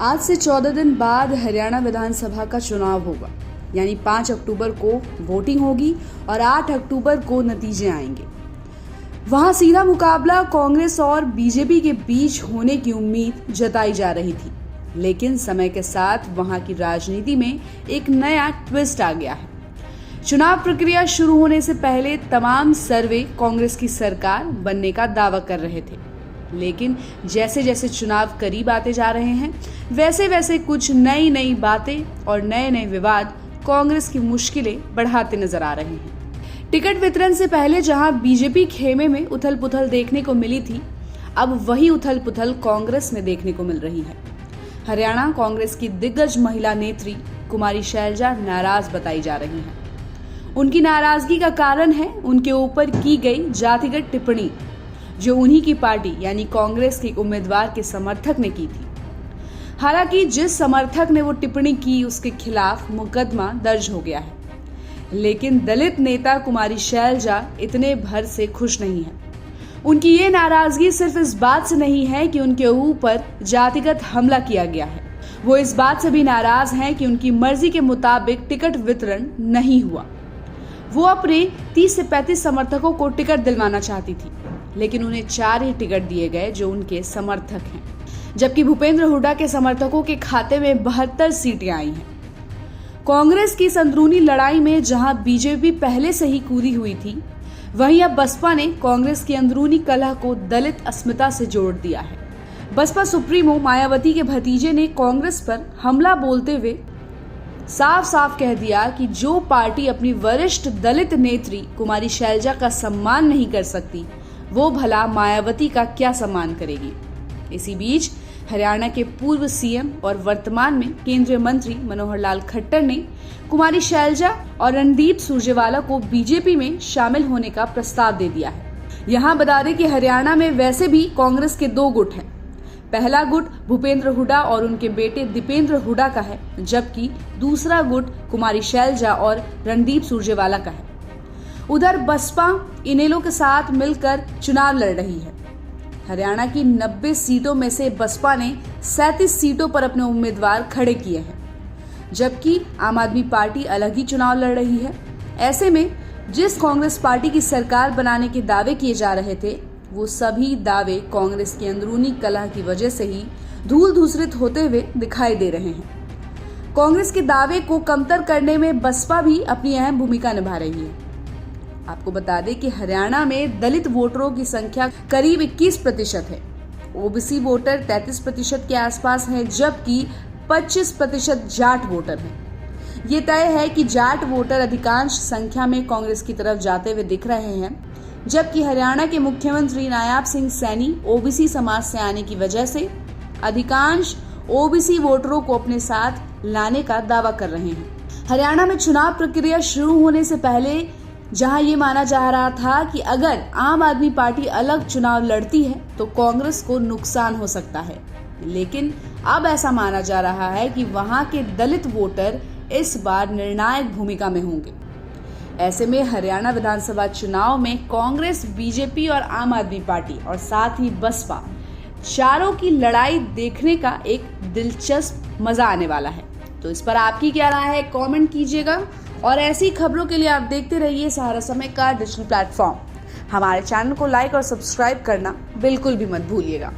आज से 14 दिन बाद हरियाणा विधानसभा का चुनाव होगा, यानी 5 अक्टूबर को वोटिंग होगी और 8 अक्टूबर को नतीजे आएंगे। वहां सीधा मुकाबला कांग्रेस और बीजेपी के बीच होने की उम्मीद जताई जा रही थी, लेकिन समय के साथ वहां की राजनीति में एक नया ट्विस्ट आ गया है। चुनाव प्रक्रिया शुरू होने से पहले तमाम सर्वे कांग्रेस की सरकार बनने का दावा कर रहे थे, लेकिन जैसे जैसे चुनाव करीब आते जा रहे हैं, वैसे वैसे कुछ नई बातें और नए विवाद कांग्रेस की मुश्किलें बढ़ाते नजर आ रहे हैं। टिकट वितरण से पहले जहां बीजेपी खेमे में उथल पुथल देखने को मिली थी, अब वही उथल पुथल कांग्रेस में देखने को मिल रही है। हरियाणा कांग्रेस की दिग्गज महिला नेत्री कुमारी शैलजा नाराज बताई जा रही हैं। उनकी नाराजगी का कारण है उनके ऊपर की गई जातिगत टिप्पणी, जो उन्हीं की पार्टी यानी कांग्रेस के उम्मीदवार के समर्थक ने की थी। हालांकि जिस समर्थक ने वो टिप्पणी की उसके खिलाफ मुकदमा दर्ज हो गया है, लेकिन दलित नेता कुमारी शैलजा इतने भर से खुश नहीं है। उनकी ये नाराजगी सिर्फ इस बात से नहीं है कि उनके ऊपर जातिगत हमला किया गया है, वो इस बात से भी नाराज हैं कि उनकी मर्जी के मुताबिक टिकट वितरण नहीं हुआ। वो अपने 30 से 35 समर्थकों को टिकट दिलवाना चाहती थी, लेकिन उन्हें 4 ही टिकट दिए गए जो उनके समर्थक हैं, जबकि भूपेंद्र हुड्डा के समर्थकों के खाते में 72 सीटें आई हैं। कांग्रेस की इस अंदरूनी लड़ाई में जहां बीजेपी पहले से ही कूदी हुई थी, वहीं अब बसपा ने कांग्रेस की अंदरूनी कलह को दलित अस्मिता से जोड़ दिया है। बसपा सुप्रीमो मायावती के भतीजे ने कांग्रेस पर हमला बोलते हुए साफ साफ कह दिया कि जो पार्टी अपनी वरिष्ठ दलित नेत्री कुमारी शैलजा का सम्मान नहीं कर सकती, वो भला मायावती का क्या सम्मान करेगी। इसी बीच हरियाणा के पूर्व सीएम और वर्तमान में केंद्रीय मंत्री मनोहर लाल खट्टर ने कुमारी शैलजा और रणदीप सुरजेवाला को बीजेपी में शामिल होने का प्रस्ताव दे दिया है। यहाँ बता दें कि हरियाणा में वैसे भी कांग्रेस के 2 गुट हैं। पहला गुट भूपेंद्र हुड्डा और उनके बेटे दीपेंद्र हुड्डा का है, जबकि दूसरा गुट कुमारी शैलजा और रणदीप सुरजेवाला का है। उधर बसपा इनेलो के साथ मिलकर चुनाव लड़ रही है। हरियाणा की 90 सीटों में से बसपा ने 37 सीटों पर अपने उम्मीदवार खड़े किए हैं, जबकि आम आदमी पार्टी अलग ही चुनाव लड़ रही है। ऐसे में जिस कांग्रेस पार्टी की सरकार बनाने के दावे किए जा रहे थे, वो सभी दावे कांग्रेस की अंदरूनी कलह की वजह से ही धूल धूसरित होते हुए दिखाई दे रहे हैं। कांग्रेस के दावे को कमतर करने में बसपा भी अपनी अहम भूमिका निभा रही है। आपको बता दें कि हरियाणा में दलित वोटरों की संख्या करीब 21% है। ओबीसी वोटर 33% के आसपास हैं, जबकि 25% जाट वोटर हैं। ये तय है कि जाट वोटर अधिकांश संख्या में कांग्रेस की तरफ जाते हुए दिख रहे हैं, जबकि हरियाणा के मुख्यमंत्री नायाब सिंह सैनी ओबीसी समाज से आने की वजह से अधिकांश ओबीसी वोटरों को अपने साथ लाने का दावा कर रहे हैं। हरियाणा में चुनाव प्रक्रिया शुरू होने से पहले जहां ये माना जा रहा था कि अगर आम आदमी पार्टी अलग चुनाव लड़ती है तो कांग्रेस को नुकसान हो सकता है, लेकिन अब ऐसा माना जा रहा है कि वहां के दलित वोटर इस बार निर्णायक भूमिका में होंगे। ऐसे में हरियाणा विधानसभा चुनाव में कांग्रेस, बीजेपी और आम आदमी पार्टी और साथ ही बसपा चारों की लड़ाई देखने का एक दिलचस्प मजा आने वाला है। तो इस पर आपकी क्या राय है, कमेंट कीजिएगा। और ऐसी खबरों के लिए आप देखते रहिए सहारा समय का डिजिटल प्लेटफॉर्म। हमारे चैनल को लाइक और सब्सक्राइब करना बिल्कुल भी मत भूलिएगा।